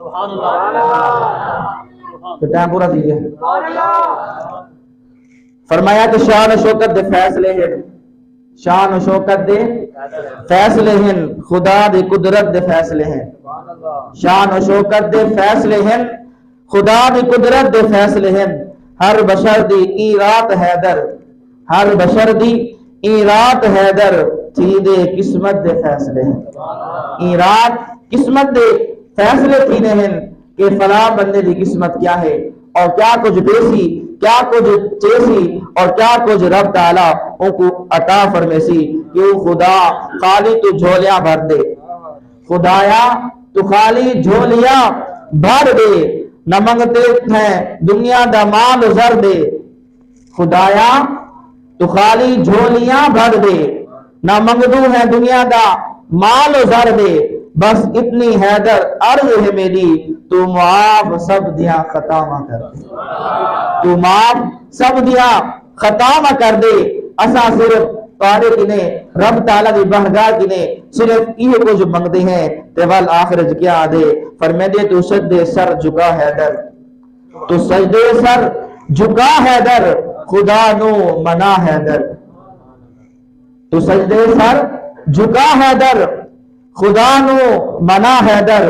سبحان اللہ، تو ٹائم پورا تھی گیا. فرمایا کہ شان و شوکت دے فیصلے ہیں، شان و شوکت دے فیصلے ہیں، خدا دی قدرت دے فیصلے ہیں. شان و شوکت دے فیصلے ہیں، خدا دی قدرت دے فیصلے ہیں. ہر بشر دی ای رات حیدر، ہر بشر دی ای رات حیدر تھی دے قسمت دے فیصلے ہیں. ای رات قسمت دے فیصلے تھی ہیں کہ فلاں بندے دی قسمت کیا ہے اور کیا کچھ بیسی، کیا کچھ چیسی اور کیا کچھ رب تعالیٰ ان کو عطا فرمیسی کہ وہ خدا خالی تو جھولیاں بھر دے. خدایا تو خالی جھولیاں بھر دے، نہ منگتے ہیں دنیا دا مال و زر دے. خدایا تو خالی جھولیاں بھر دے، نہ منگدو ہے دنیا دا مال و زر دے. بس اتنی حیدر عرض ہے میری، تو معاف سب دیا خطا نہ کر دے. تو معاف سب دیا خطا نہ کر دے. اساں صرف تارے کنے رب تعالیٰ دی بہگاہ کنے صرف یہ کچھ منگتے ہیں تے والآخر کیا دے. فرمے دے تو سجدے سر جھکا حیدر، تو سجدے سر جھکا حیدر خدا نو منا حیدر. تو سجدے سر جھکا حیدر خدا نو منا حیدر.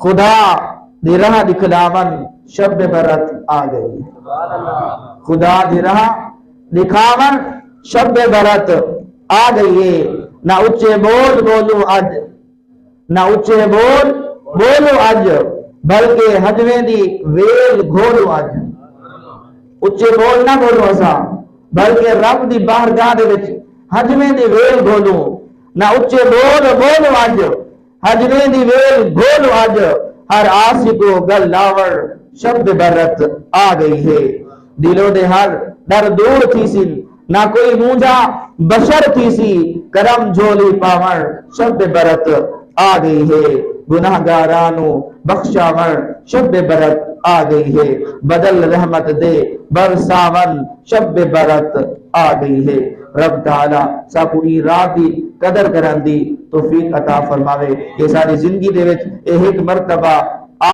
خدا دی راہ دکھلاون شب برت آ گئی. خدا دی راہ دکھاون شب برت آ گئی. نہ اچھے بول بولو اج، نہ اچھے بول بولو اج، بلکہ ہجویں دی ویل گھولو اج. اچھے بول نہ بولو اسا، بلکہ رب دی بارگاہ دے وچ ہجویں دی ویل گھولو. نہ اچھے بول بولو اج، ہجویں دی ویل گھولو اج. ہر آسی کو گل لاور شب برت آ گئی ہے. دلوں دے ہر ڈر دور تھی سن، نہ کوئی مونجا بشر تھی سی. کرم جھولی پاور شب برت آ گئی ہے. گناہ گارانو بخشاور شب برت آ گئی ہے. بدل رحمت دے برساون شب برت آ گئی ہے. رب تعالیٰ ساکوئی رات دی قدر کرن دی توفیق عطا فرماوے کہ ساری زندگی دے وچ ایک مرتبہ